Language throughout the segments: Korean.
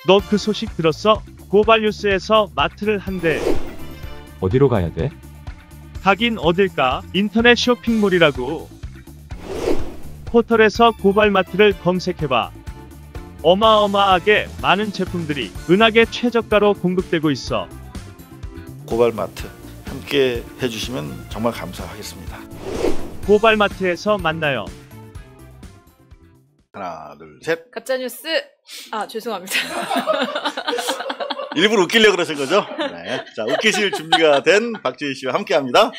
너 그 소식 들었어? 고발뉴스에서 마트를 한대. 어디로 가야 돼? 가긴 어딜까? 인터넷 쇼핑몰이라고. 포털에서 고발마트를 검색해봐. 어마어마하게 많은 제품들이 은하계 최저가로 공급되고 있어. 고발마트 함께 해주시면 정말 감사하겠습니다. 고발마트에서 만나요. 하나, 둘, 셋. 가짜뉴스. 아, 죄송합니다. 일부러 웃기려고 그러신 거죠? 네. 자, 웃기실 준비가 된 박지희 씨와 함께합니다.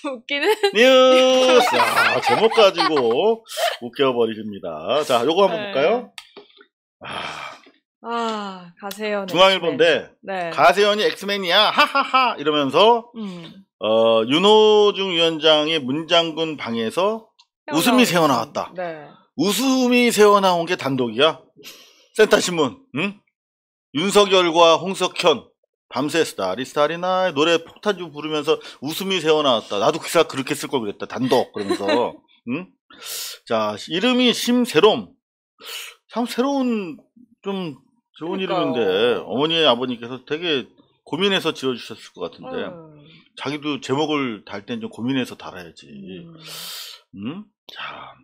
웃기는 뉴스. 아, 제목 가지고 웃겨버리십니다. 자, 요거 한번 볼까요? 가세요. 중앙일보인데 네. 가세현이 엑스맨이야 하하하 이러면서 윤호중 위원장의 문장군 방에서 웃음이 새어나왔다. 네. 웃음이 새어나온 게 단독이야. 센터신문. 응? 윤석열과 홍석현 밤새 스타리나의 노래 폭탄주 부르면서 웃음이 새어나왔다. 나도 기사 그렇게 쓸 걸 그랬다. 단독 그러면서. 응? 자, 이름이 심새롬. 참 새로운 좀 좋은 이름인데 어머니 아버님께서 되게 고민해서 지어주셨을 것 같은데 자기도 제목을 달 땐 좀 고민해서 달아야지. 응? 자,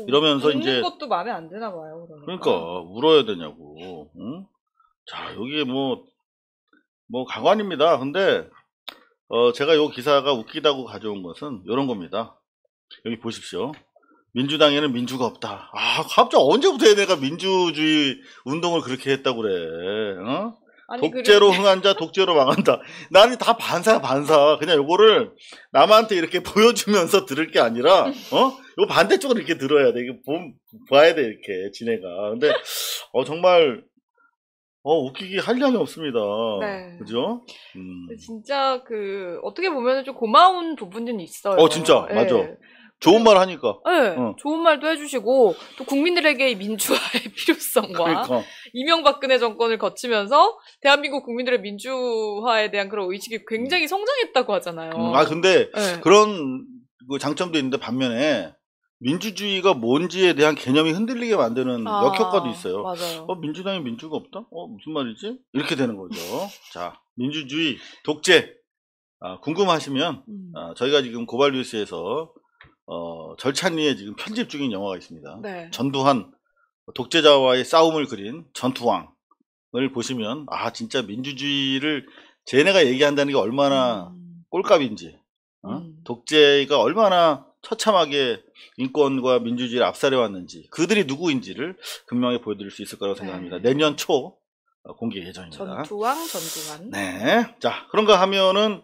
이러면서 이제 것도 마음에 안 드나 봐요. 그러니까 울어야 되냐고. 응? 자, 여기에 뭐 가관입니다. 근데 제가 요 기사가 웃기다고 가져온 것은 이런 겁니다. 여기 보십시오. 민주당에는 민주가 없다. 아, 갑자기 언제부터 내가 민주주의 운동을 그렇게 했다고 그래. 어? 아니, 독재로 흥한 자 독재로 망한다. 나는 다 반사야 반사. 그냥 요거를 남한테 이렇게 보여주면서 들을 게 아니라 요 반대쪽으로 이렇게 들어야 돼. 이게 봐야 돼 이렇게 지네가. 근데 정말 웃기기 한량이 없습니다. 네. 그죠? 진짜 어떻게 보면 좀 고마운 부분은 있어요. 진짜 네. 맞아. 좋은 말 하니까. 네, 좋은 말도 해주시고 또 국민들에게 민주화의 필요성과 그러니까. 이명박근혜 정권을 거치면서 대한민국 국민들의 민주화에 대한 그런 의식이 굉장히 성장했다고 하잖아요. 근데 그런 장점도 있는데 반면에 민주주의가 뭔지에 대한 개념이 흔들리게 만드는 역효과도 있어요. 맞아요. 민주당에 민주가 없다? 무슨 말이지? 이렇게 되는 거죠. 자, 민주주의, 독재 궁금하시면 저희가 지금 고발뉴스에서 절찬리에 지금 편집 중인 영화가 있습니다. 네. 전두환 독재자와의 싸움을 그린 전투왕을 보시면 진짜 민주주의를 쟤네가 얘기한다는 게 얼마나 꼴값인지 독재가 얼마나 처참하게 인권과 민주주의를 압살해왔는지 그들이 누구인지를 분명히 보여드릴 수 있을 거라고 생각합니다. 내년 초 공개 예정입니다. 전두환. 네. 자, 그런가 하면은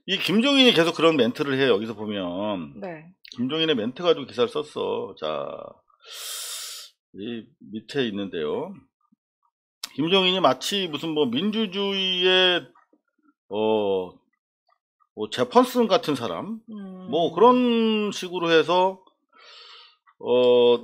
이 김종인이 계속 그런 멘트를 해요. 여기서 보면. 네. 김종인의 멘트 가지고 기사를 썼어. 자, 이 밑에 있는데요. 김종인이 마치 무슨 민주주의의 제펀슨 같은 사람 그런 식으로 해서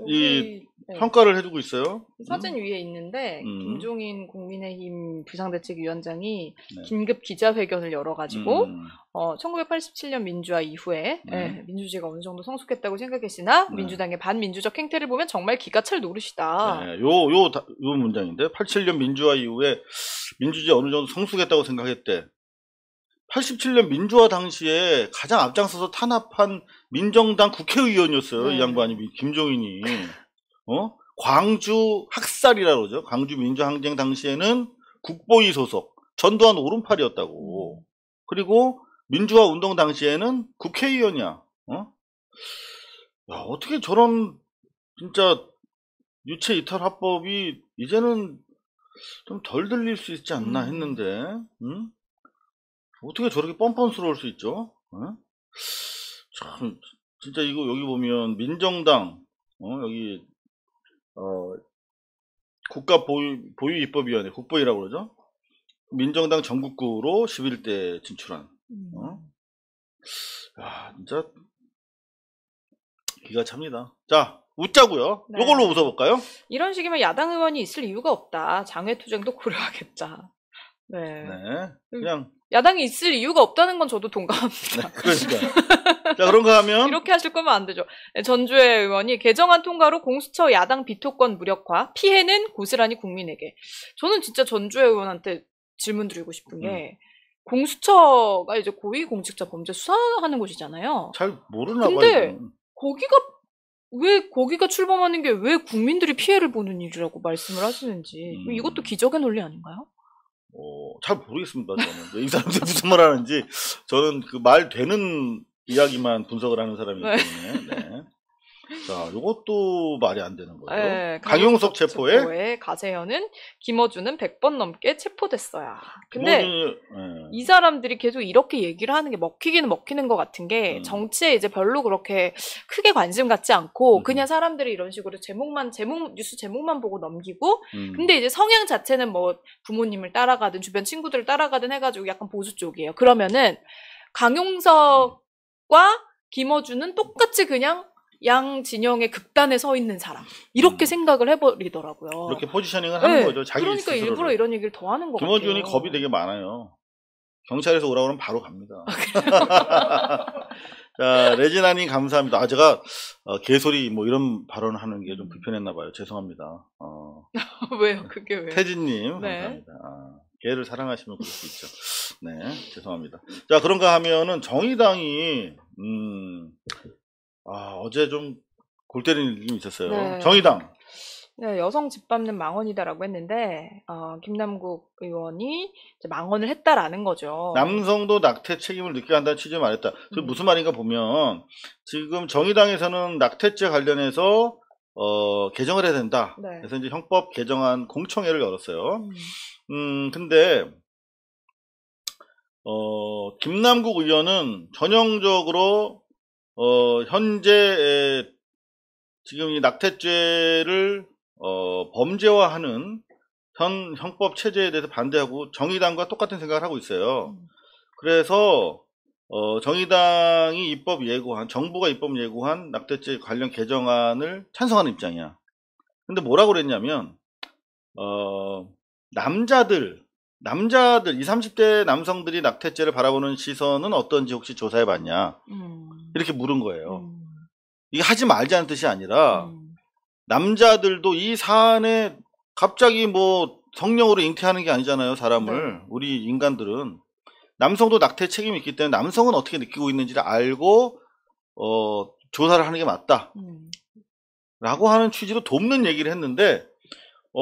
이 평가를 해주고 있어요. 사진 위에 있는데 김종인 국민의힘 비상대책위원장이 긴급 기자회견을 열어가지고 1987년 민주화 이후에 민주주의가 어느 정도 성숙했다고 생각했으나 민주당의 반민주적 행태를 보면 정말 기가 찰 노릇이다. 네, 요 문장인데 87년 민주화 이후에 민주주의 어느 정도 성숙했다고 생각했대. 87년 민주화 당시에 가장 앞장서서 탄압한 민정당 국회의원이었어요. 이 양반이 김종인이. 광주 학살이라고 그러죠. 광주 민주항쟁 당시에는 국보위 소속 전두환 오른팔이었다고. 그리고 민주화 운동 당시에는 국회의원이야. 어떻게 저런 진짜 유체 이탈 합법이 이제는 좀 덜 들릴 수 있지 않나 했는데 어떻게 저렇게 뻔뻔스러울 수 있죠? 참 진짜 이거 여기 보면 민정당 여기 국가보유입법위원회 국보위라고 그러죠. 민정당 전국구로 11대 진출한 진짜 기가 찹니다. 자, 웃자고요. 네. 이걸로 웃어볼까요? 이런 식이면 야당 의원이 있을 이유가 없다. 장외투쟁도 고려하겠다. 네. 네. 그냥 야당이 있을 이유가 없다는 건 저도 동감합니다. 네, 그러니까. 자, 그런가 하면 이렇게 하실 거면 안 되죠. 전주의 의원이 개정안 통과로 공수처 야당 비토권 무력화, 피해는 고스란히 국민에게. 저는 진짜 전주의 의원한테 질문 드리고 싶은 게 공수처가 이제 고위공직자 범죄 수사하는 곳이잖아요. 잘 모르나 봐요. 근데 거기가 출범하는 게 왜 국민들이 피해를 보는 일이라고 말씀을 하시는지 이것도 기적의 논리 아닌가요? 잘 모르겠습니다. 저는 이 사람들이 무슨 말 하는지 저는 그 말 되는 이야기만 분석을 하는 사람이기 때문에. 네. 자, 요것도 말이 안 되는 거예요. 네, 강용석 체포에 가세현은 김어준은 100번 넘게 체포됐어요. 근데 네. 이 사람들이 계속 이렇게 얘기를 하는 게 먹히기는 먹히는 것 같은 게 정치에 이제 별로 그렇게 크게 관심 갖지 않고 그냥 사람들이 이런 식으로 뉴스 제목만 보고 넘기고 근데 이제 성향 자체는 뭐 부모님을 따라가든 주변 친구들을 따라가든 해가지고 약간 보수 쪽이에요. 그러면은 강용석과 김어준은 똑같이 그냥 양 진영의 극단에 서 있는 사람 이렇게 생각을 해버리더라고요. 이렇게 포지셔닝을 하는 거죠. 자기 그러니까 스스로를. 일부러 이런 얘기를 더 하는 것 같아요. 김어준이 겁이 되게 많아요. 경찰에서 오라고 그러면 바로 갑니다. 자, 레지나님 감사합니다. 제가 개소리 뭐 이런 발언을 하는 게 좀 불편했나 봐요. 죄송합니다. 왜요? 그게 왜요? 태진님 감사합니다. 개를 사랑하시면 그럴 수 있죠. 네, 죄송합니다. 자, 그런가 하면은 정의당이 어제 좀 골 때리는 일이 있었어요. 네. 정의당. 네, 여성 집 밟는 망언이다라고 했는데 김남국 의원이 이제 망언을 했다라는 거죠. 남성도 낙태 책임을 느껴야 한다는 취지로 말했다. 그게 무슨 말인가 보면 지금 정의당에서는 낙태죄 관련해서 개정을 해야 된다. 네. 그래서 이제 형법 개정안 공청회를 열었어요. 근데 김남국 의원은 전형적으로 현재 지금 이 낙태죄를 범죄화하는 현 형법 체제에 대해서 반대하고 정의당과 똑같은 생각을 하고 있어요. 그래서 정의당이 정부가 입법 예고한 낙태죄 관련 개정안을 찬성하는 입장이야. 근데 뭐라고 그랬냐면 남자들 20, 30대 남성들이 낙태죄를 바라보는 시선은 어떤지 혹시 조사해 봤냐? 이렇게 물은 거예요. 이게 하지 말자는 뜻이 아니라 남자들도 이 사안에 갑자기 뭐 성령으로 잉태하는 게 아니잖아요, 사람을. 네. 우리 인간들은 남성도 낙태 책임이 있기 때문에 남성은 어떻게 느끼고 있는지를 알고 조사를 하는 게 맞다 라고 하는 취지로 돕는 얘기를 했는데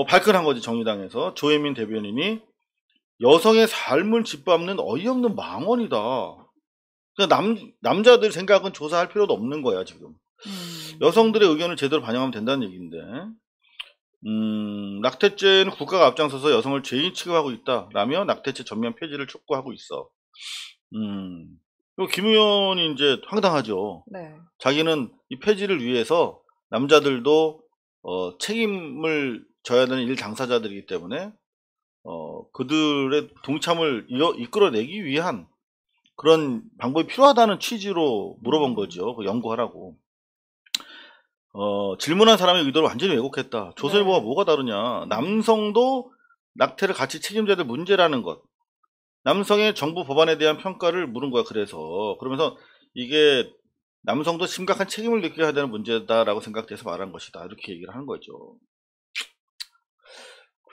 발끈한 거지. 정의당에서 조혜민 대변인이 여성의 삶을 짓밟는 어이없는 망언이다. 그러니까 남자들 생각은 조사할 필요도 없는 거야 지금. 여성들의 의견을 제대로 반영하면 된다는 얘기인데 낙태죄는 국가가 앞장서서 여성을 죄인 취급하고 있다라며 낙태죄 전면 폐지를 촉구하고 있어. 그리고 김 의원이 이제 황당하죠. 네. 자기는 이 폐지를 위해서 남자들도 책임을 져야 되는 일 당사자들이기 때문에 그들의 동참을 이끌어내기 위한 그런 방법이 필요하다는 취지로 물어본 거죠. 연구하라고. 질문한 사람의 의도를 완전히 왜곡했다. 조선일보가 뭐가 다르냐. 남성도 낙태를 같이 책임져야 될 문제라는 것. 남성의 정부 법안에 대한 평가를 물은 거야. 그러면서 이게 남성도 심각한 책임을 느껴야 되는 문제다라고 생각돼서 말한 것이다. 이렇게 얘기를 하는 거죠.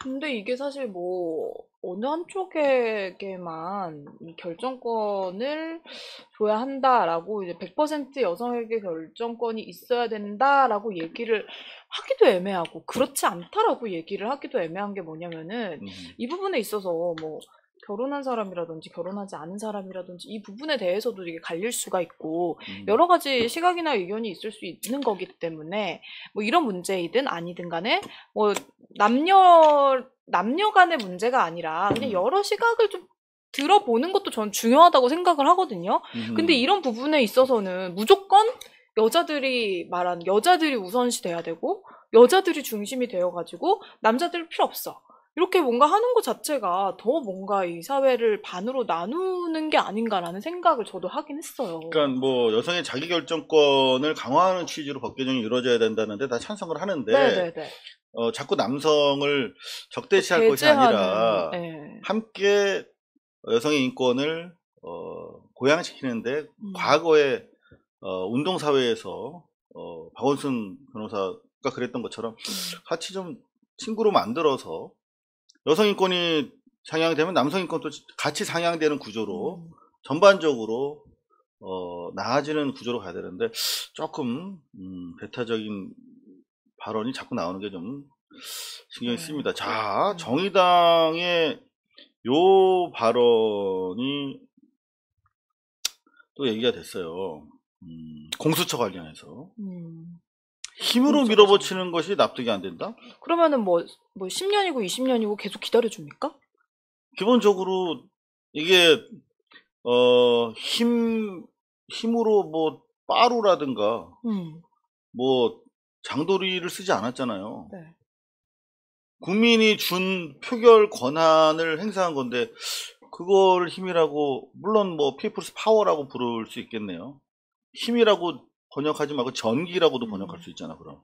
근데 이게 사실 뭐 어느 한쪽에게만 이 결정권을 줘야 한다라고 이제 100% 여성에게 결정권이 있어야 된다라고 얘기를 하기도 애매하고 그렇지 않다라고 얘기를 하기도 애매한 게 뭐냐면은 이 부분에 있어서 뭐 결혼한 사람이라든지 결혼하지 않은 사람이라든지 이 부분에 대해서도 이게 갈릴 수가 있고 여러 가지 시각이나 의견이 있을 수 있는 거기 때문에 뭐 이런 문제이든 아니든 간에 뭐 남녀 간의 문제가 아니라 그냥 여러 시각을 좀 들어보는 것도 전 중요하다고 생각을 하거든요. 근데 이런 부분에 있어서는 무조건 여자들이 우선시 돼야 되고 여자들이 중심이 되어가지고 남자들 필요 없어. 이렇게 뭔가 하는 것 자체가 더 뭔가 이 사회를 반으로 나누는 게 아닌가라는 생각을 저도 하긴 했어요. 그러니까 뭐 여성의 자기결정권을 강화하는 취지로 법 개정이 이루어져야 된다는데 다 찬성을 하는데 네네네. 자꾸 남성을 적대시할 것이 아니라 네. 함께 여성의 인권을 고양시키는데 과거에 운동사회에서 박원순 변호사가 그랬던 것처럼 같이 좀 친구로 만들어서 여성 인권이 상향되면 남성 인권도 같이 상향되는 구조로 전반적으로 나아지는 구조로 가야 되는데 조금 배타적인 발언이 자꾸 나오는 게 좀 신경이 쓰입니다. 자, 정의당의 요 발언이 또 얘기가 됐어요. 공수처 관련해서 힘으로 밀어붙이는 것이 납득이 안 된다? 그러면은 뭐 10년이고 20년이고 계속 기다려줍니까? 기본적으로 이게 힘으로 뭐 빠루라든가 뭐 장도리를 쓰지 않았잖아요. 네. 국민이 준 표결 권한을 행사한 건데 그걸 힘이라고, 물론 뭐 피플스 파워라고 부를 수 있겠네요. 힘이라고 번역하지 말고 전기라고도 번역할 수 있잖아. 그럼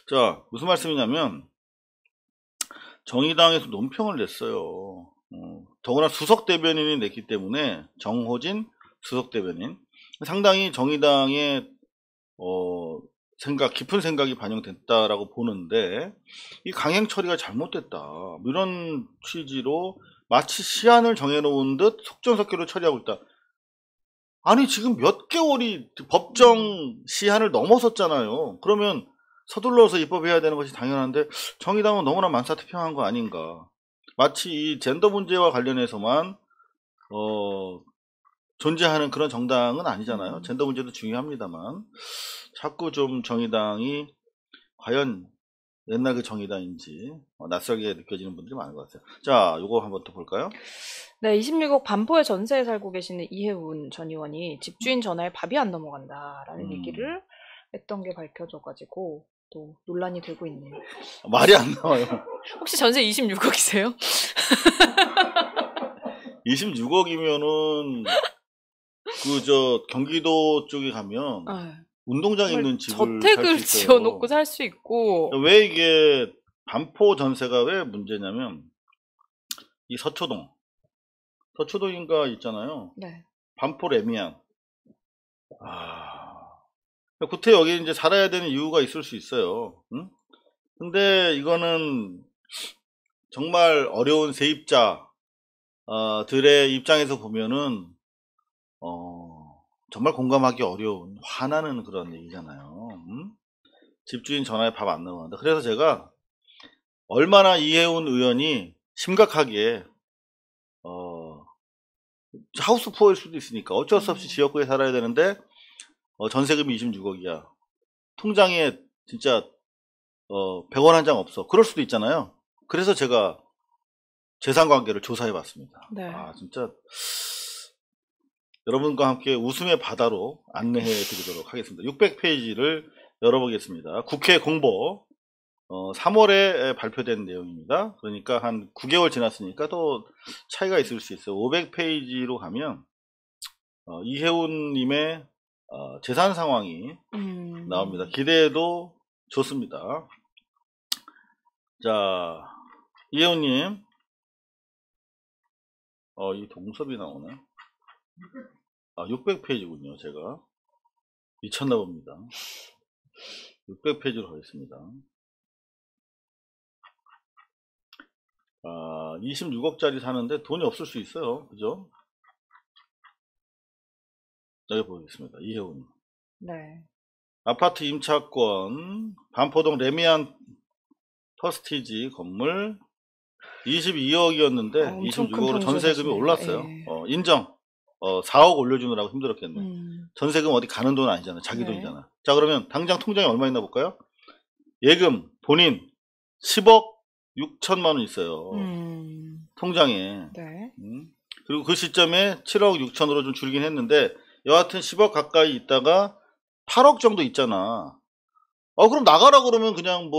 자, 무슨 말씀이냐면 정의당에서 논평을 냈어요. 더구나 수석 대변인이 냈기 때문에, 정호진 수석 대변인, 상당히 정의당의 깊은 생각이 반영됐다라고 보는데, 이 강행 처리가 잘못됐다, 이런 취지로 마치 시한을 정해놓은 듯 속전속결로 처리하고 있다. 아니 지금 몇 개월이 법정 시한을 넘어섰잖아요. 그러면 서둘러서 입법해야 되는 것이 당연한데 정의당은 너무나 만사태평한 거 아닌가. 마치 이 젠더 문제와 관련해서만 존재하는 그런 정당은 아니잖아요. 젠더 문제도 중요합니다만 자꾸 좀 정의당이 과연 옛날 그 정의당인지 낯설게 느껴지는 분들이 많은 것 같아요. 자, 요거 한번 또 볼까요? 네, 26억 반포의 전세에 살고 계시는 이혜훈 전 의원이 집주인 전화에 밥이 안 넘어간다라는 얘기를 했던 게 밝혀져가지고 또 논란이 되고 있네요. 말이 안 나와요. 혹시 전세 26억이세요? 26억이면은 경기도 쪽에 가면 운동장 있는 집을 저택을 지어놓고 살 수 있고. 왜 이게 반포 전세가 왜 문제냐면 이 서초동인가 있잖아요. 네. 반포 레미안. 구태 여기 이제 살아야 되는 이유가 있을 수 있어요. 응? 근데 이거는 정말 어려운 세입자 들의 입장에서 보면은 정말 공감하기 어려운, 화나는 그런 얘기잖아요. 집주인 전화에 밥 안 넘어간다. 그래서 제가 얼마나 이혜훈 의원이 심각하게 하우스 푸어일 수도 있으니까 어쩔 수 없이 지역구에 살아야 되는데 전세금이 26억이야. 통장에 진짜 100원 한 장 없어. 그럴 수도 있잖아요. 그래서 제가 재산관계를 조사해 봤습니다. 네. 진짜 여러분과 함께 웃음의 바다로 안내해 드리도록 하겠습니다. 600페이지를 열어보겠습니다. 국회 공보 3월에 발표된 내용입니다. 그러니까 한 9개월 지났으니까 또 차이가 있을 수 있어요. 500페이지로 가면 이혜훈님의 재산 상황이 나옵니다. 기대해도 좋습니다. 자, 이혜훈님, 이 동섭이 나오네. 600페이지군요. 제가 미쳤나 봅니다. 600페이지로 가겠습니다. 26억짜리 사는데 돈이 없을 수 있어요. 그죠? 여기 보겠습니다. 이혜훈. 네. 아파트 임차권, 반포동 레미안 퍼스티지 건물 22억이었는데 26억으로 전세금이 올랐어요. 인정. 4억 올려주느라고 힘들었겠네. 전세금 어디 가는 돈 아니잖아. 자기 돈이잖아. 자, 그러면 당장 통장에 얼마 있나 볼까요? 예금 본인 10억 6천만 원 있어요. 통장에. 네. 그리고 그 시점에 7억 6천으로 좀 줄긴 했는데 여하튼 10억 가까이 있다가 8억 정도 있잖아. 그럼 나가라 그러면 그냥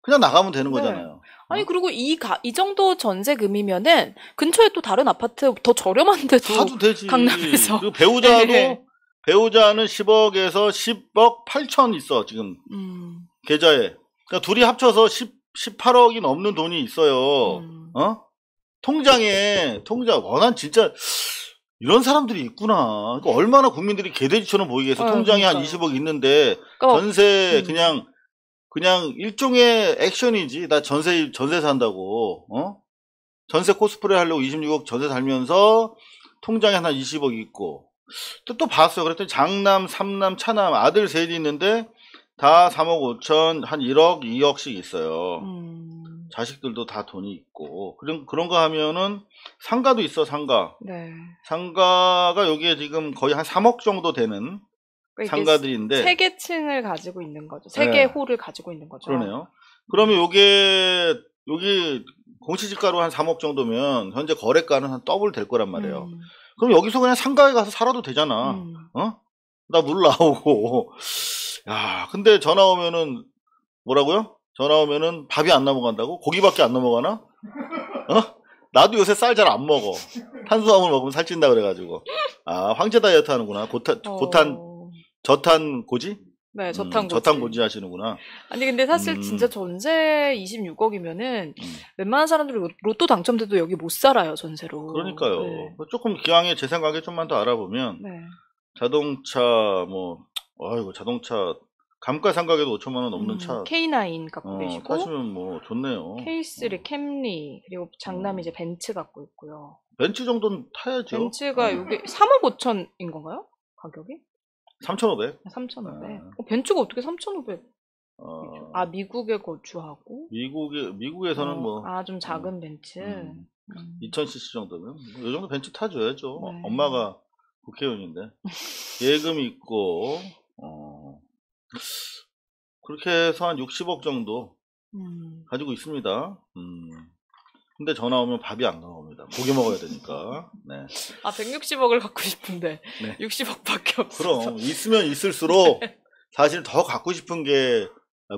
그냥 나가면 되는 거잖아요. 아니, 그리고 이 정도 전세금이면은 근처에 또 다른 아파트 더 저렴한 데도 사도 되지. 강남에서. 그리고 배우자는 10억에서 10억 8천 있어 지금. 계좌에. 그러니까 둘이 합쳐서 18억이 넘는 돈이 있어요. 통장에, 난 진짜 이런 사람들이 있구나. 그러니까 얼마나 국민들이 개돼지처럼 보이겠어. 통장에 한 20억 있는데, 전세 그냥 일종의 액션이지. 나 전세 산다고, 전세 코스프레 하려고 26억 전세 살면서 통장에 한 20억 있고. 또 봤어요. 그랬더니 장남, 삼남, 차남, 아들 셋이 있는데 다 3억 5천, 한 1억, 2억씩 있어요. 자식들도 다 돈이 있고. 그런 거 하면은 상가도 있어, 상가. 네. 상가가 여기에 지금 거의 한 3억 정도 되는 그러니까 상가들인데. 3개 층을 가지고 있는 거죠. 3개 홀을 가지고 있는 거죠. 그러네요. 그러면 여기 공시지가로 한 3억 정도면 현재 거래가는 한 더블 될 거란 말이에요. 그럼 여기서 그냥 상가에 가서 살아도 되잖아. 나 물 나오고. 야, 근데 전화 오면은 뭐라고요? 전화 오면은 밥이 안 넘어간다고? 고기밖에 안 넘어가나? 나도 요새 쌀 잘 안 먹어. 탄수화물 먹으면 살찐다 그래가지고. 아, 황제 다이어트 하는구나. 저탄 고지? 네, 저탄고지. 저탄고지 하시는구나. 아니, 근데 사실 진짜 전세 26억이면은 웬만한 사람들이 로또 당첨돼도 여기 못 살아요, 전세로. 그러니까요. 네. 조금 기왕에 제 생각에 좀만 더 알아보면 네. 자동차 자동차 감가상각에도 5천만 원 넘는 차 K9 갖고 계시고 타시면 뭐 좋네요. K3 캠리 그리고 장남이 이제 벤츠 갖고 있고요. 벤츠 정도는 타야죠. 벤츠가 여기 3억 5천인 건가요? 가격이? 3,500. 3,500. 벤츠가 어떻게 3,500? 미국에 거주하고 미국에서는 좀 작은 벤츠. 2000cc 정도면 이 정도 벤츠 타줘야죠. 네. 엄마가 국회의원인데 예금이 있고 그렇게 해서 한 60억 정도 가지고 있습니다. 근데 전화 오면 밥이 안 나옵니다. 고기 먹어야 되니까. 네. 160억을 갖고 싶은데 네. 60억밖에 없어. 그럼 있으면 있을수록 사실 더 갖고 싶은 게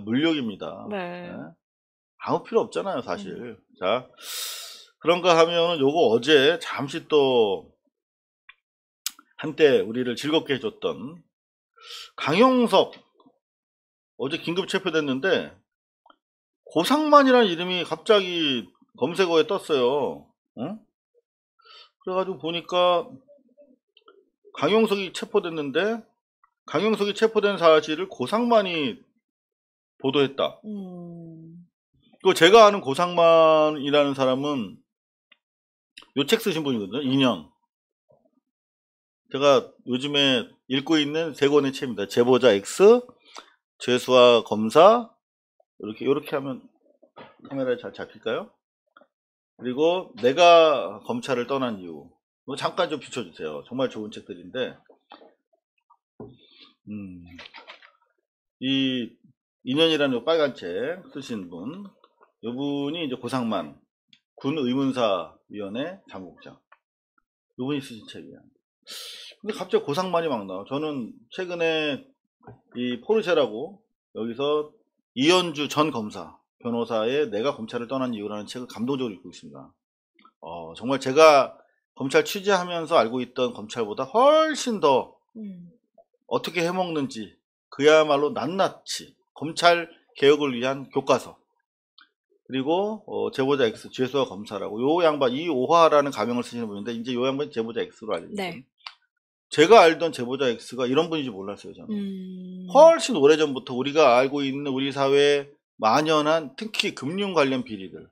물욕입니다. 네. 네. 아무 필요 없잖아요, 사실. 자, 그런가 하면은 요거 어제 잠시 또 한때 우리를 즐겁게 해줬던 강용석 어제 긴급 체포됐는데 고상만이라는 이름이 갑자기 검색어에 떴어요. 그래가지고 보니까 강용석이 체포됐는데 강용석이 체포된 사실을 고상만이 보도했다. 또 제가 아는 고상만이라는 사람은 요 책 쓰신 분이거든요. 2년. 제가 요즘에 읽고 있는 3권의 책입니다. 제보자 X, 죄수와 검사, 이렇게 하면 카메라에 잘 잡힐까요? 그리고 내가 검찰을 떠난 이유. 잠깐 좀 비춰주세요. 정말 좋은 책들인데, 이 2년이라는 빨간 책 쓰신 분, 이분이 이제 고상만 군의문사위원회 장국장. 이분이 쓰신 책이에요. 근데 갑자기 고상만이 막 나와. 저는 최근에 이 포르쉐라고 여기서 이현주 전 검사 변호사의 내가 검찰을 떠난 이유라는 책을 감동적으로 읽고 있습니다. 정말 제가 검찰 취재하면서 알고 있던 검찰보다 훨씬 더 어떻게 해먹는지 그야말로 낱낱이 검찰 개혁을 위한 교과서. 그리고 제보자 X 죄수와 검사라고 요 양반 이오화라는 가명을 쓰시는 분인데 이제 요 양반이 제보자 X로 알려요. 네. 제가 알던 제보자 X가 이런 분인지 몰랐어요. 저는 훨씬 오래전부터 우리가 알고 있는 우리 사회에 만연한 특히 금융 관련 비리들을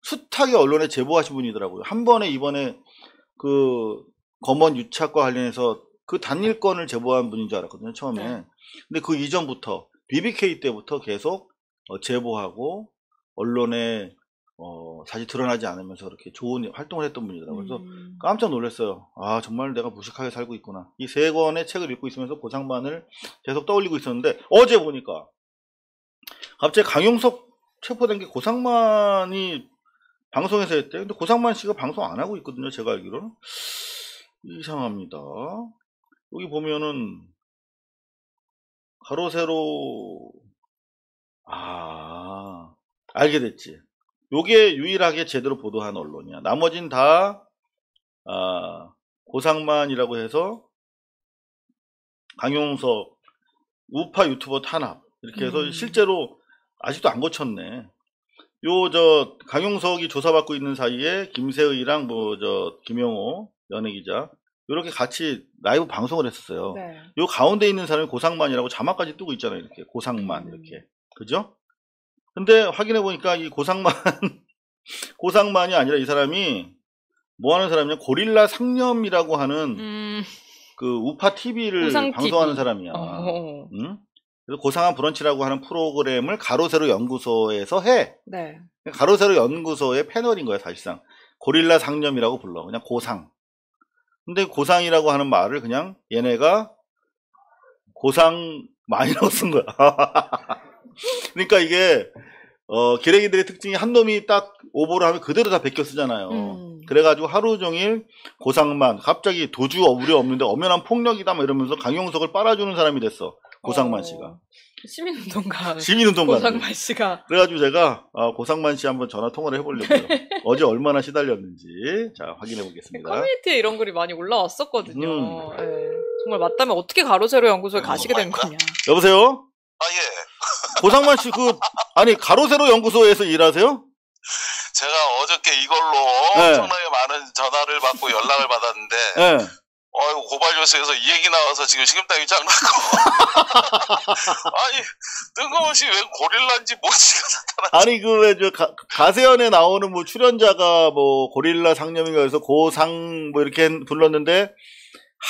숱하게 언론에 제보하신 분이더라고요. 한 번에 이번에 그 검언 유착과 관련해서 그 단일건을 제보한 분인 줄 알았거든요. 처음에. 네. 근데 그 이전부터 BBK 때부터 계속 제보하고 언론에 다시 드러나지 않으면서 그렇게 좋은 활동을 했던 분이더라고요. 그래서 깜짝 놀랐어요. 아, 정말 내가 무식하게 살고 있구나. 이 3권의 책을 읽고 있으면서 고상만을 계속 떠올리고 있었는데 어제 보니까 갑자기 강용석 체포된 게 고상만이 방송에서 했대. 근데 고상만 씨가 방송 안 하고 있거든요. 제가 알기로는. 이상합니다. 여기 보면은 가로 세로 알게 됐지. 요게 유일하게 제대로 보도한 언론이야. 나머진 다 고상만이라고 해서 강용석 우파 유튜버 탄압 이렇게 해서 실제로 아직도 안 고쳤네. 강용석이 조사받고 있는 사이에 김세의랑 김영호 연예기자 이렇게 같이 라이브 방송을 했었어요. 네. 요 가운데 있는 사람이 고상만이라고 자막까지 뜨고 있잖아요. 이렇게 고상만 이렇게. 그죠? 근데 확인해 보니까 이 고상만이 아니라 이 사람이 뭐 하는 사람이냐? 고릴라 상념이라고 하는 그 우파 TV를 방송하는 사람이야. 응? 그래서 고상한 브런치라고 하는 프로그램을 가로세로 연구소에서 해. 네. 가로세로 연구소의 패널인 거야, 사실상. 고릴라 상념이라고 불러. 그냥 고상. 근데 고상이라고 하는 말을 그냥 얘네가 고상만이라고 쓴 거야. 그러니까 이게 기레기들의 특징이 한 놈이 딱 오보를 하면 그대로 다 베껴 쓰잖아요. 그래가지고 하루 종일 고상만, 갑자기 도주 우려 없는데 엄연한 폭력이다 막 이러면서 강용석을 빨아주는 사람이 됐어. 고상만 씨가. 시민운동가. 고상만 씨가. 그래가지고 제가 고상만 씨 한번 전화 통화를 해보려고요. 어제 얼마나 시달렸는지. 자, 확인해 보겠습니다. 커뮤니티에 이런 글이 많이 올라왔었거든요. 네. 정말 맞다면 어떻게 가로세로 연구소에 가시게 된 거냐. 여보세요? 아, 예. 고상만 씨 아니 가로세로 연구소에서 일하세요? 제가 어저께 이걸로 엄청나게 많은 전화를 받고 연락을 받았는데 네. 고발뉴스에서 이 얘기 나와서 지금 식은땀이 쫙 나고 아니 뜬금없이 왜 고릴라인지 뭔지가 나타나. 아니 가세연에 나오는 뭐 출연자가 뭐 고릴라 상념인가 해서 고상 뭐 이렇게 불렀는데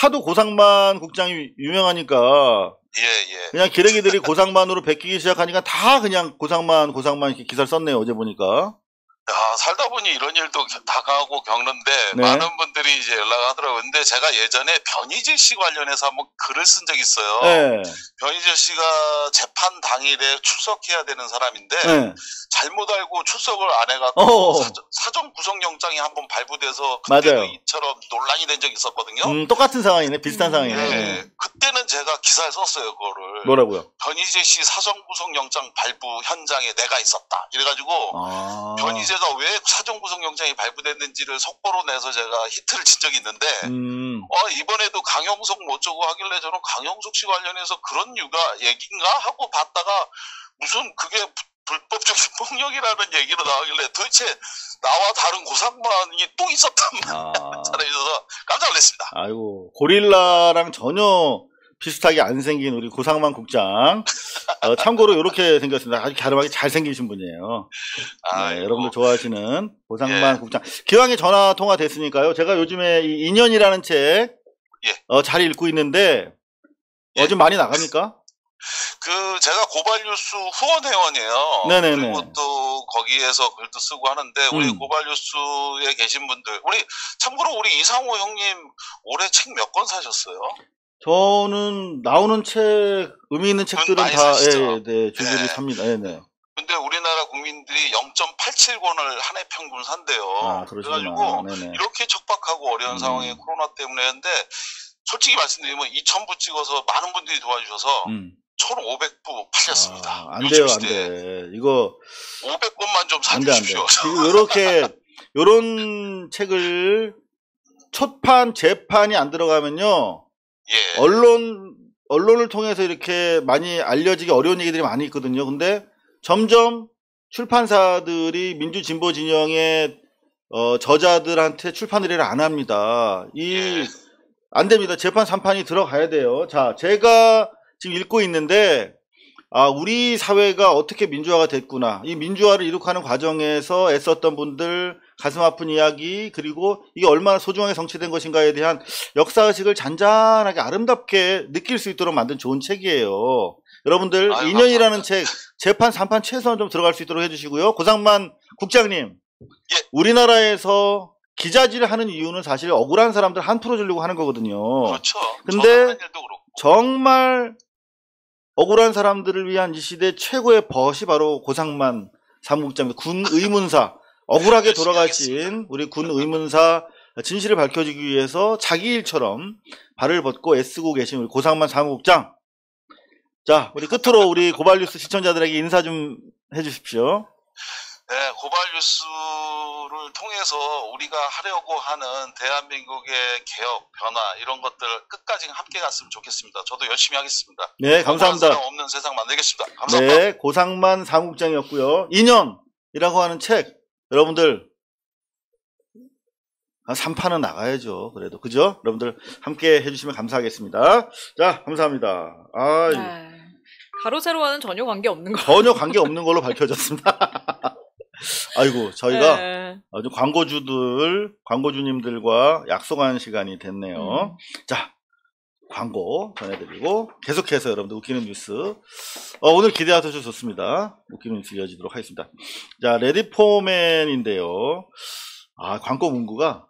하도 고상만 국장이 유명하니까 예. 그냥 기레기들이 고상만으로 베끼기 시작하니까 다 그냥 고상만 이렇게 기사를 썼네요. 어제 보니까. 살다 보니 이런 일도 다가오고 겪는데 네. 많은 분들이 이제 연락하더라고요. 근데 제가 예전에 변희재 씨 관련해서 한번 글을 쓴 적이 있어요. 네. 변희재 씨가 재판 당일에 출석해야 되는 사람인데 네. 잘못 알고 출석을 안 해갖고 사전 구속영장이 한번 발부돼서 그때도 맞아요. 이처럼 논란이 된 적이 있었거든요. 똑같은 상황이네. 비슷한 상황이네. 네. 그때는 제가 기사에 썼어요. 그거를. 뭐라고요? 변희재 씨 사전 구속영장 발부 현장에 내가 있었다. 이래가지고 변희재가 왜 사전 구속영장이 발부됐는지를 속보로 내서 제가 히트를 친 적이 있는데 이번에도 강용석 뭐 어쩌고 하길래 저는 강용석 씨 관련해서 그런 얘기인가 하고 봤다가 무슨 그게 불법적인 폭력이라는 얘기로 나오길래 도대체 나와 다른 고상만이 또 있었단 말이야. 있어서 깜짝 놀랐습니다. 아이고, 고릴라랑 전혀 비슷하게 안 생긴 우리 고상만 국장. 참고로 이렇게 생겼습니다. 아주 갸름하게 잘생기신 분이에요. 네, 여러분들 좋아하시는 고상만 국장. 기왕에 전화 통화 됐으니까요. 제가 요즘에 이 인연이라는 책 잘 읽고 있는데 요즘 많이 나갑니까? 제가 고발뉴스 후원회원이에요. 네네네. 그리고 또 거기에서 글도 쓰고 하는데, 우리 고발뉴스에 계신 분들, 참고로 우리 이상호 형님 올해 책 몇 권 사셨어요? 저는 나오는 책, 의미 있는 책들은 다, 줄줄이 삽니다. 네네. 근데 우리나라 국민들이 0.87권을 한 해 평균 산대요. 그래가지고, 이렇게 척박하고 어려운 상황에 코로나 때문에 했는데, 솔직히 말씀드리면 2,000부 찍어서 많은 분들이 도와주셔서 1,500부 팔렸습니다. 안 돼요, 안 돼. 이거 500권만 좀 사주십시오. 요런 책을 첫판, 재판이 안 들어가면요. 언론을 통해서 이렇게 많이 알려지기 어려운 얘기들이 많이 있거든요. 근데 점점 출판사들이 민주진보 진영의 저자들한테 출판 의뢰를 안 합니다. 안 됩니다. 재판 3판이 들어가야 돼요. 자, 제가 지금 읽고 있는데, 우리 사회가 어떻게 민주화가 됐구나. 이 민주화를 이룩하는 과정에서 애썼던 분들, 가슴 아픈 이야기, 그리고 이게 얼마나 소중하게 성취된 것인가에 대한 역사의식을 잔잔하게 아름답게 느낄 수 있도록 만든 좋은 책이에요. 여러분들, 2년이라는 책, 재판 3판 최소한 좀 들어갈 수 있도록 해주시고요. 고상만 국장님, 우리나라에서 기자질을 하는 이유는 사실 억울한 사람들 한 풀어주려고 하는 거거든요. 그렇죠. 근데 정말 억울한 사람들을 위한 이 시대 최고의 벗이 바로 고상만 사무국장입니다. 군 의문사, 억울하게 돌아가신 우리 군 의문사 진실을 밝혀주기 위해서 자기 일처럼 발을 벗고 애쓰고 계신 우리 고상만 사무국장. 자, 우리 끝으로 우리 고발뉴스 시청자들에게 인사 좀 해주십시오. 네, 고발 뉴스를 통해서 우리가 하려고 하는 대한민국의 개혁, 변화 이런 것들 끝까지 함께 갔으면 좋겠습니다. 저도 열심히 하겠습니다. 네, 감사합니다. 사람 없는 세상 만들겠습니다. 감사합니다. 네, 고상만 사무국장이었고요. 2년이라고 하는 책 여러분들 한 3판은 나가야죠. 그래도 그죠? 여러분들 함께 해주시면 감사하겠습니다. 자, 감사합니다. 가로 세로와는 전혀 관계 없는 거. 전혀 관계 없는 걸로 밝혀졌습니다. 아이고, 저희가 아주 광고주님들과 약속한 시간이 됐네요. 자, 광고 전해드리고 계속해서 여러분들 웃기는 뉴스 오늘 기대하셔도 좋습니다. 웃기는 뉴스 이어지도록 하겠습니다. 자, 레디포맨인데요. 광고 문구가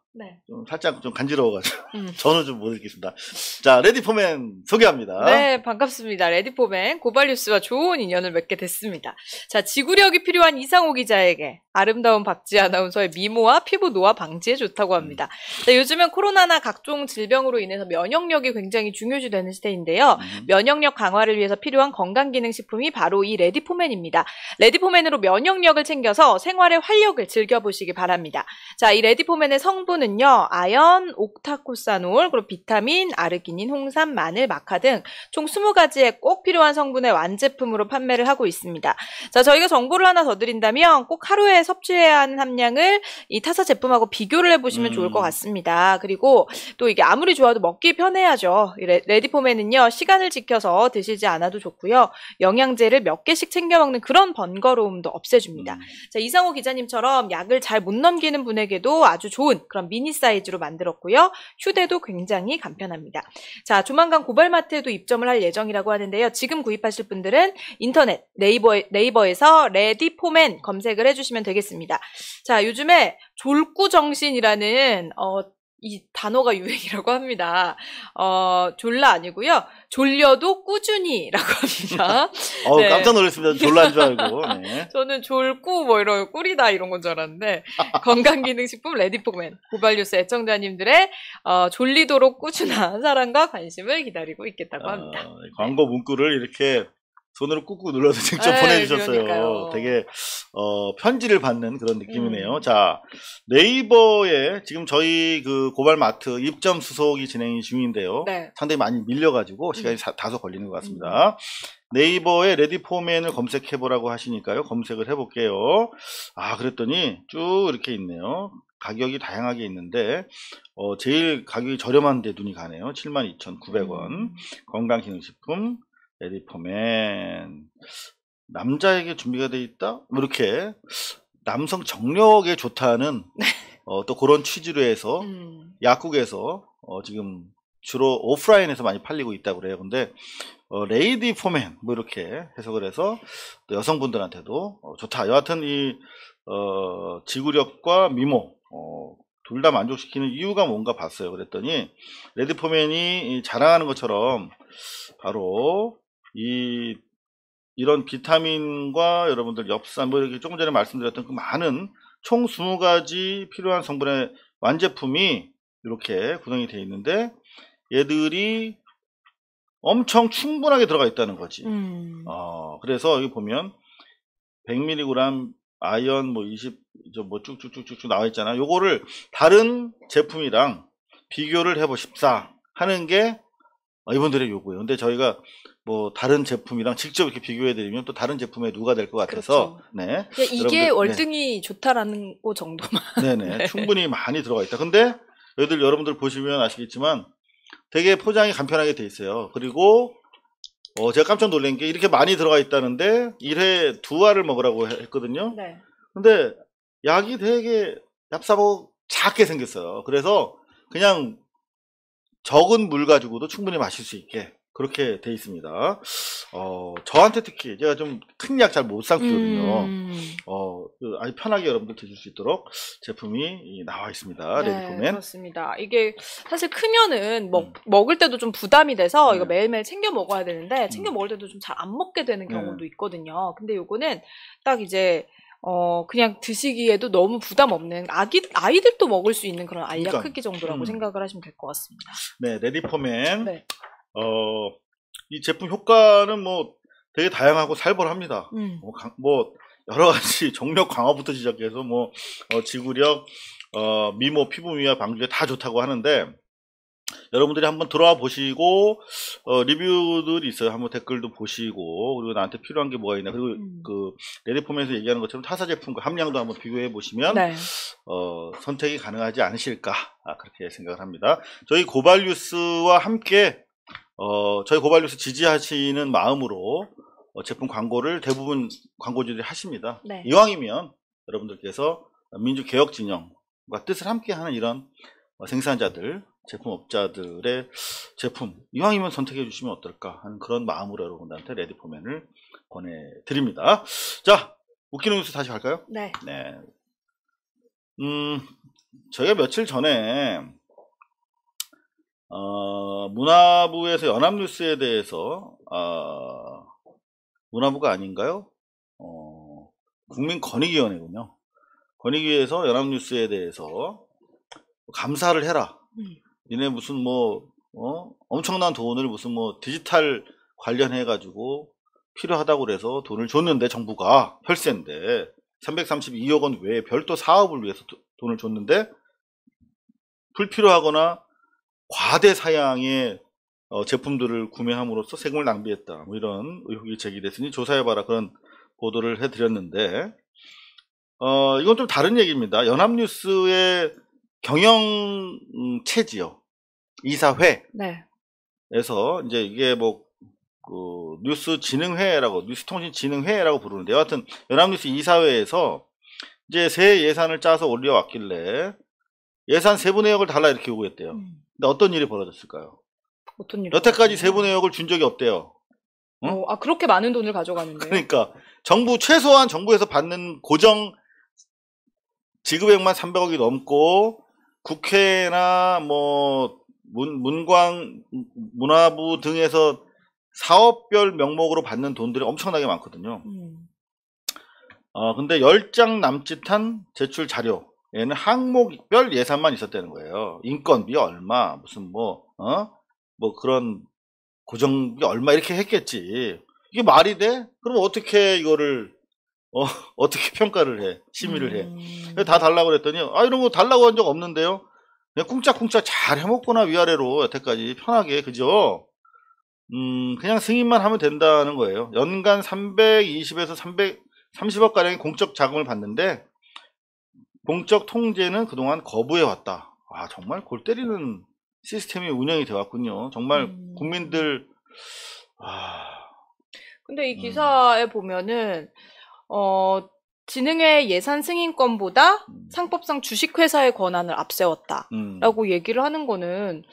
좀 살짝 좀 간지러워가지고 저는 좀 못 읽겠습니다. 자, 레디포맨 소개합니다. 네, 반갑습니다. 레디포맨 고발뉴스와 좋은 인연을 맺게 됐습니다. 자, 지구력이 필요한 이상호 기자에게 아름다운 박지 아나운서의 미모와 피부 노화 방지에 좋다고 합니다. 자, 요즘은 코로나나 각종 질병으로 인해서 면역력이 굉장히 중요시되는 시대인데요. 면역력 강화를 위해서 필요한 건강기능식품이 바로 이 레디포맨입니다. 레디포맨으로 면역력을 챙겨서 생활의 활력을 즐겨보시기 바랍니다. 자, 이 레디포맨의 성분은요, 아연, 옥타코사놀, 그리고 비타민, 아르기닌, 홍삼, 마늘, 마카 등 총 20가지의 꼭 필요한 성분의 완제품으로 판매를 하고 있습니다. 자, 저희가 정보를 하나 더 드린다면 꼭 하루에 섭취해야 하는 함량을 이 타사 제품하고 비교를 해보시면 좋을 것 같습니다. 그리고 또 이게 아무리 좋아도 먹기 편해야죠. 레디포맨은요, 시간을 지켜서 드시지 않아도 좋고요. 영양제를 몇 개씩 챙겨 먹는 그런 번거로움도 없애줍니다. 자, 이상호 기자님처럼 약을 잘 못 넘기는 분에게도 아주 좋은 그런 미니 사이즈로 만들었고요. 휴대도 굉장히 간편합니다. 자, 조만간 고발마트에도 입점을 할 예정이라고 하는데요. 지금 구입하실 분들은 인터넷 네이버에서 레디포맨 검색을 해주시면 되겠습니다. 자, 요즘에 졸구정신이라는 이 단어가 유행이라고 합니다. 졸라 아니고요. 졸려도 꾸준히라고 합니다. 네. 깜짝 놀랐습니다. 졸라인 줄 알고. 네. 저는 졸꾸 이런 꿀이다 이런 건 줄 알았는데 건강기능식품 레디포맨 고발뉴스 애청자님들의 졸리도록 꾸준한 사랑과 관심을 기다리고 있겠다고 합니다. 광고 문구를 이렇게 손으로 꾹꾹 눌러서 직접 보내주셨어요. 그러니까요. 되게 편지를 받는 그런 느낌이네요. 자, 네이버에 지금 저희 그 고발마트 입점 수속이 진행 중인데요. 네. 상당히 많이 밀려가지고 시간이 다소 걸리는 것 같습니다. 네이버에 레디포맨을 검색해보라고 하시니까요. 검색을 해볼게요. 그랬더니 쭉 이렇게 있네요. 가격이 다양하게 있는데 제일 가격이 저렴한데 눈이 가네요. 72,900원 건강기능식품 레디포맨 남자에게 준비가 되어 있다? 뭐 이렇게 남성 정력에 좋다는 또 그런 취지로 해서 약국에서 지금 주로 오프라인에서 많이 팔리고 있다고 그래요. 근데 레디포맨 뭐 이렇게 해석을 해서 또 여성분들한테도 좋다. 여하튼 이 지구력과 미모 둘 다 만족시키는 이유가 뭔가 봤어요. 그랬더니 레디포맨이 자랑하는 것처럼 바로 이런 비타민과 여러분들 엽산 뭐 이렇게 조금 전에 말씀드렸던 그 많은 총 20가지 필요한 성분의 완제품이 이렇게 구성이 되어 있는데 얘들이 엄청 충분하게 들어가 있다는 거지. 그래서 여기 보면 100mg 아이언 뭐 20 뭐 쭉쭉쭉쭉 나와 있잖아. 요거를 다른 제품이랑 비교를 해보십사 하는 게 이분들의 요구예요. 근데 저희가 뭐 다른 제품이랑 직접 이렇게 비교해드리면 또 다른 제품에 누가 될 것 같아서 그렇죠. 네. 이게 여러분들, 월등히 좋다라는 거 정도만. 네네. 네. 충분히 많이 들어가 있다. 근데 여러분들 보시면 아시겠지만 되게 포장이 간편하게 돼 있어요. 그리고 제가 깜짝 놀란 게 이렇게 많이 들어가 있다는데 1회 2알을 먹으라고 했거든요. 네. 근데 약이 되게 얍삽하고 작게 생겼어요. 그래서 그냥 적은 물 가지고도 충분히 마실 수 있게 그렇게 돼 있습니다. 저한테 특히 제가 좀 큰 약 잘 못 삼키거든요. 아주 편하게 여러분들 드실 수 있도록 제품이 나와 있습니다. 네, 레디포맨. 그렇습니다. 이게 사실 크면은 먹을 때도 좀 부담이 돼서 이거 매일매일 챙겨 먹어야 되는데 챙겨 먹을 때도 좀 잘 안 먹게 되는 경우도 있거든요. 근데 요거는 딱 이제 그냥 드시기에도 너무 부담 없는 아이들도 먹을 수 있는 그런 알약 크기 정도라고 생각을 하시면 될 것 같습니다. 네, 레디포맨. 네. 이 제품 효과는 뭐 되게 다양하고 살벌합니다. 뭐 여러 가지 정력 강화부터 시작해서 뭐 지구력, 미모, 피부 미화 방지에 다 좋다고 하는데 여러분들이 한번 들어와 보시고 리뷰들이 있어요. 한번 댓글도 보시고 그리고 나한테 필요한 게 뭐가 있나 그리고 그 레디폼에서 얘기하는 것처럼 타사 제품과 함량도 한번 비교해 보시면 네. 선택이 가능하지 않으실까 그렇게 생각을 합니다. 저희 고발뉴스와 함께 저희 고발뉴스 지지하시는 마음으로 제품 광고를 대부분 광고주들이 하십니다. 네. 이왕이면 여러분들께서 민주개혁진영과 뜻을 함께하는 이런 생산자들, 제품업자들의 제품 이왕이면 선택해 주시면 어떨까 하는 그런 마음으로 여러분들한테 레디포맨을 보내드립니다. 자, 웃기는 뉴스 다시 갈까요? 네. 네. 저희가 며칠 전에 문화부에서 연합뉴스에 대해서 문화부가 아닌가요? 국민권익위원회군요. 권익위에서 연합뉴스에 대해서 감사를 해라. 니네 무슨 뭐 엄청난 돈을 무슨 뭐 디지털 관련해 가지고 필요하다고 그래서 돈을 줬는데 정부가 혈세인데 332억 원 외에 별도 사업을 위해서 돈을 줬는데 불필요하거나 과대 사양의 제품들을 구매함으로써 세금을 낭비했다. 뭐 이런 의혹이 제기됐으니 조사해봐라 그런 보도를 해드렸는데 이건 좀 다른 얘기입니다. 연합뉴스의 경영체지요. 이사회에서 네. 이제 이게 뭐 그 뉴스진흥회라고 뉴스통신진흥회라고 부르는데 여하튼 연합뉴스 이사회에서 이제 새 예산을 짜서 올려왔길래 예산 세분의 역을 달라 이렇게 요구했대요. 근데 어떤 일이 벌어졌을까요? 어떤 일? 여태까지 세분의 역을 준 적이 없대요. 응? 그렇게 많은 돈을 가져가는데요? 그러니까 최소한 정부에서 받는 고정 지급액만 300억이 넘고 국회나 뭐 문화부 등에서 사업별 명목으로 받는 돈들이 엄청나게 많거든요. 근데 10장 남짓한 제출 자료에는 항목별 예산만 있었다는 거예요. 인건비 얼마, 무슨 뭐 그런 고정비 얼마 이렇게 했겠지. 이게 말이 돼? 그럼 어떻게 이거를 어떻게 평가를 해? 심의를 해? 다 달라고 그랬더니 이런 거 달라고 한 적 없는데요. 그냥 쿵짝쿵짝 잘 해먹거나 위아래로 여태까지 편하게 그죠? 그냥 승인만 하면 된다는 거예요. 연간 320에서 330억 가량의 공적 자금을 받는데 공적 통제는 그동안 거부해왔다. 정말 골 때리는 시스템이 운영이 되었군요. 정말 국민들 근데 이 기사에 보면은 진흥회 예산 승인권보다 상법상 주식회사의 권한을 앞세웠다라고 얘기를 하는 거는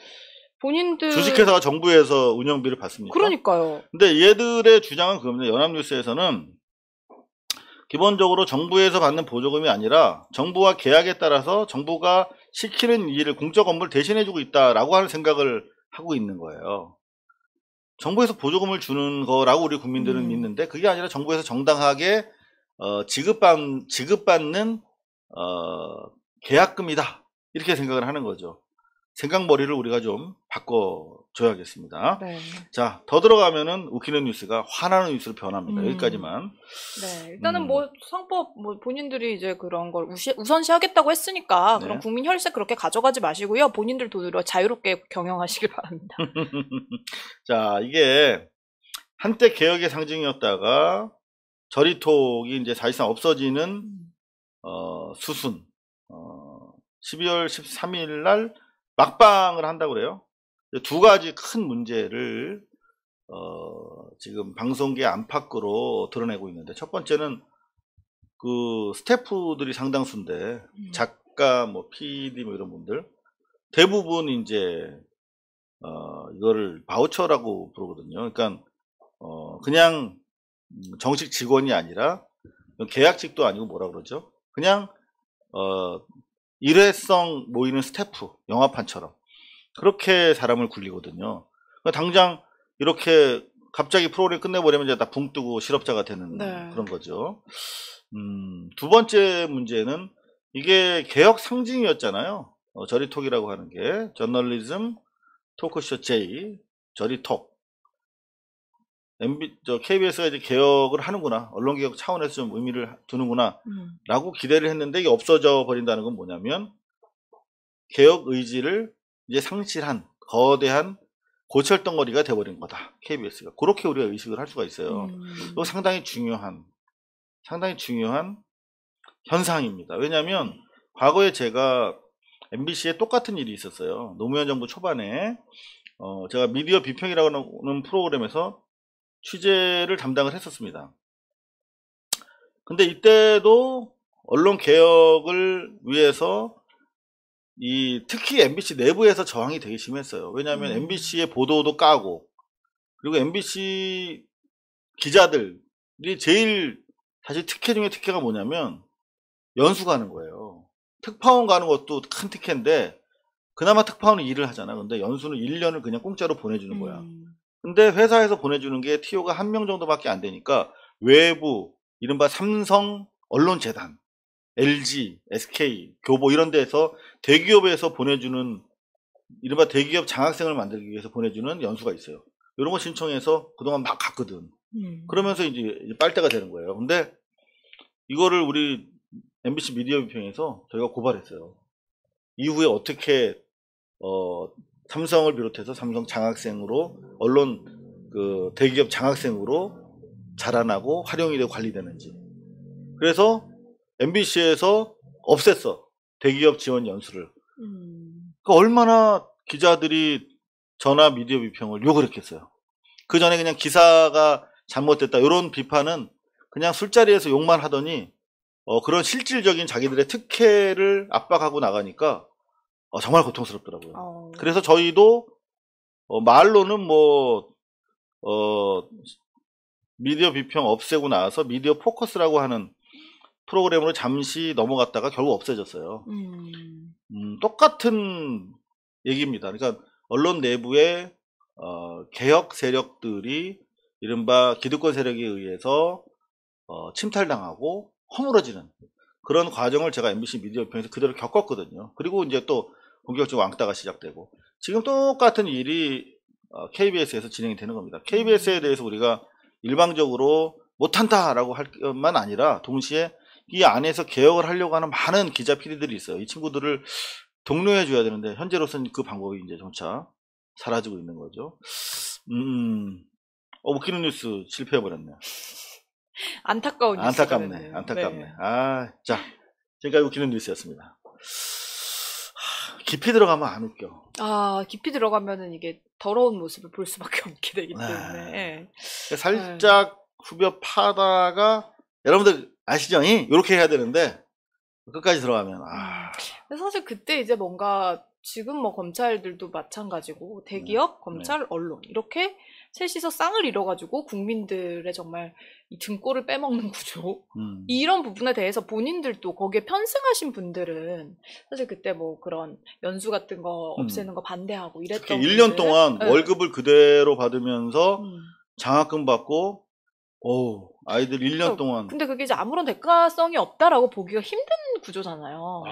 본인들 주식회사가 정부에서 운영비를 받습니까? 그러니까요. 근데 얘들의 주장은 그겁니다. 연합뉴스에서는 기본적으로 정부에서 받는 보조금이 아니라 정부와 계약에 따라서 정부가 시키는 일을 공적 업무를 대신해주고 있다라고 하는 생각을 하고 있는 거예요. 정부에서 보조금을 주는 거라고 우리 국민들은 믿는데 그게 아니라 정부에서 정당하게 지급받는 계약금이다 이렇게 생각을 하는 거죠. 생각머리를 우리가 좀 바꿔줘야겠습니다. 네. 자, 더 들어가면은 웃기는 뉴스가 화나는 뉴스로 변합니다. 여기까지만. 네, 일단은 뭐 상법 본인들이 이제 그런 걸 우선시하겠다고 했으니까 그럼 국민 혈세 그렇게 가져가지 마시고요. 본인들 돈으로 자유롭게 경영하시길 바랍니다. 자, 이게 한때 개혁의 상징이었다가 저리톡이 이제 사실상 없어지는 수순 12월 13일 날 막방을 한다고 그래요. 두 가지 큰 문제를 지금 방송계 안팎으로 드러내고 있는데 첫 번째는 그 스태프들이 상당수인데 작가 뭐 PD 뭐 이런 분들 대부분 이제 이거를 바우처라고 부르거든요. 그러니까 그냥 정식 직원이 아니라 계약직도 아니고 뭐라 그러죠? 그냥 일회성 모이는 스태프, 영화판처럼 그렇게 사람을 굴리거든요. 그러니까 당장 이렇게 갑자기 프로그램 끝내버리면 이제 다 붕 뜨고 실업자가 되는 그런 거죠. 두 번째 문제는 이게 개혁 상징이었잖아요. 저리톡이라고 하는 게 저널리즘 토크쇼 J, 저리톡. KBS가 이제 개혁을 하는구나, 언론 개혁 차원에서 좀 의미를 두는구나라고 기대를 했는데 이게 없어져 버린다는 건 뭐냐면 개혁 의지를 이제 상실한 거대한 고철덩어리가 돼버린 거다, KBS가. 그렇게 우리가 의식을 할 수가 있어요. 이거 상당히 중요한 현상입니다. 왜냐하면 과거에 제가 MBC에 똑같은 일이 있었어요. 노무현 정부 초반에 제가 미디어 비평이라고 하는 프로그램에서 취재를 담당을 했었습니다. 근데 이때도 언론 개혁을 위해서 특히 MBC 내부에서 저항이 되게 심했어요. 왜냐하면 MBC의 보도도 까고, 그리고 MBC 기자들이 제일 사실 특혜 중에 특혜가 뭐냐면 연수 가는 거예요. 특파원 가는 것도 큰 특혜인데 그나마 특파원은 일을 하잖아. 근데 연수는 1년을 그냥 공짜로 보내주는 거야. 근데 회사에서 보내주는 게 TO가 1명 정도밖에 안 되니까 외부, 이른바 삼성 언론재단, LG, SK, 교보 이런 데서 대기업에서 보내주는, 이른바 대기업 장학생을 만들기 위해서 보내주는 연수가 있어요. 이런 거 신청해서 그동안 막 갔거든. 그러면서 이제 빨대가 되는 거예요. 근데 이거를 우리 MBC 미디어 비평에서 저희가 고발했어요. 이후에 어떻게 삼성을 비롯해서 삼성 장학생으로, 언론 대기업 장학생으로 자라나고 활용이 되고 관리되는지. 그래서 MBC에서 없앴어, 대기업 지원 연수를. 그러니까 얼마나 기자들이 저나 미디어 비평을 욕을 했겠어요. 그 전에 그냥 기사가 잘못됐다 이런 비판은 그냥 술자리에서 욕만 하더니 그런 실질적인 자기들의 특혜를 압박하고 나가니까 정말 고통스럽더라고요. 그래서 저희도 말로는 미디어 비평 없애고 나서 미디어 포커스라고 하는 프로그램으로 잠시 넘어갔다가 결국 없어졌어요. 똑같은 얘기입니다. 그러니까 언론 내부의 개혁 세력들이 이른바 기득권 세력에 의해서 침탈당하고 허물어지는 그런 과정을 제가 MBC 미디어 비평에서 그대로 겪었거든요. 그리고 이제 또 본격적으로 왕따가 시작되고, 지금 똑같은 일이 KBS에서 진행이 되는 겁니다. KBS에 대해서 우리가 일방적으로 못한다라고 할 것만 아니라 동시에 이 안에서 개혁을 하려고 하는 많은 기자 PD들이 있어요. 이 친구들을 독려해 줘야 되는데 현재로서는 그 방법이 이제 점차 사라지고 있는 거죠. 웃기는 뉴스 실패해 버렸네요. 안타까운 뉴스. 안타깝네. 네. 자, 지금까지 웃기는 뉴스였습니다. 깊이 들어가면 안 웃겨. 깊이 들어가면은 이게 더러운 모습을 볼 수밖에 없게 되기 때문에. 살짝 후벼 파다가 여러분들 아시죠? 이렇게 해야 되는데 끝까지 들어가면 사실 그때 이제 뭔가 지금 검찰들도 마찬가지고 대기업, 검찰, 언론 이렇게 셋이서 쌍을 이뤄가지고 국민들의 정말 이 등골을 빼먹는 구조, 이런 부분에 대해서 본인들도 거기에 편승하신 분들은 사실 그때 그런 연수 같은 거 없애는 거 반대하고 이랬던 1년 동안 월급을 그대로 받으면서 장학금 받고 아이들 1년 동안. 근데 그게 이제 아무런 대가성이 없다라고 보기가 힘든 구조잖아요.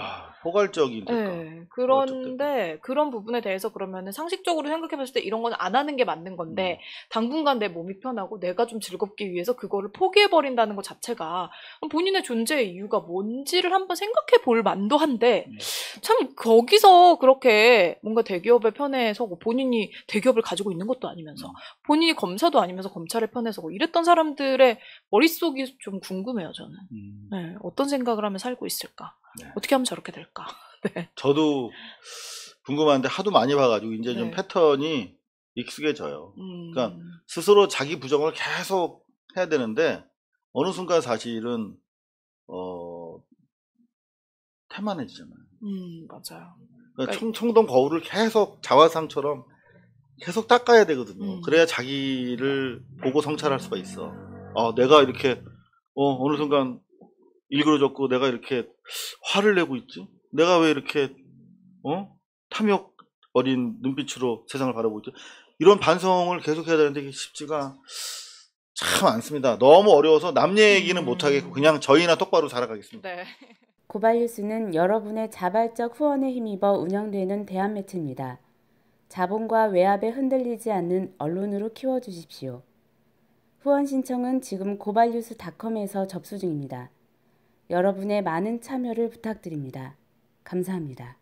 포괄적인 대가. 네. 그런데 그런 부분에 대해서 그러면은 상식적으로 생각해봤을 때 이런 건 안 하는 게 맞는 건데 당분간 내 몸이 편하고 내가 좀 즐겁기 위해서 그거를 포기해버린다는 것 자체가 본인의 존재의 이유가 뭔지를 한번 생각해 볼 만도 한데 참 거기서 그렇게 뭔가 대기업의 편에 서고, 본인이 대기업을 가지고 있는 것도 아니면서 본인이 검사도 아니면서 검찰의 편에 서고 이랬던 사람들의 머릿속이 좀 궁금해요, 저는. 네, 어떤 생각을 하면 살고 있을까? 네. 어떻게 하면 저렇게 될까? 네. 저도 궁금한데 하도 많이 봐가지고 이제 좀 패턴이 익숙해져요. 그러니까 스스로 자기 부정을 계속 해야 되는데 어느 순간 사실은 태만해지잖아요. 맞아요. 그러니까 청동 거울을 계속 자화상처럼 계속 닦아야 되거든요. 그래야 자기를 보고 성찰할 수가 있어. 내가 이렇게 어느 순간 일그러졌고 내가 이렇게 화를 내고 있지? 내가 왜 이렇게 탐욕 어린 눈빛으로 세상을 바라보고 있지? 이런 반성을 계속 해야 되는데 이게 쉽지가 참 않습니다. 너무 어려워서 남 얘기는 못하겠고 그냥 저희나 똑바로 살아가겠습니다. 네. 고발뉴스는 여러분의 자발적 후원에 힘입어 운영되는 대한매체입니다. 자본과 외압에 흔들리지 않는 언론으로 키워주십시오. 후원 신청은 지금 고발뉴스닷컴에서 접수 중입니다. 여러분의 많은 참여를 부탁드립니다. 감사합니다.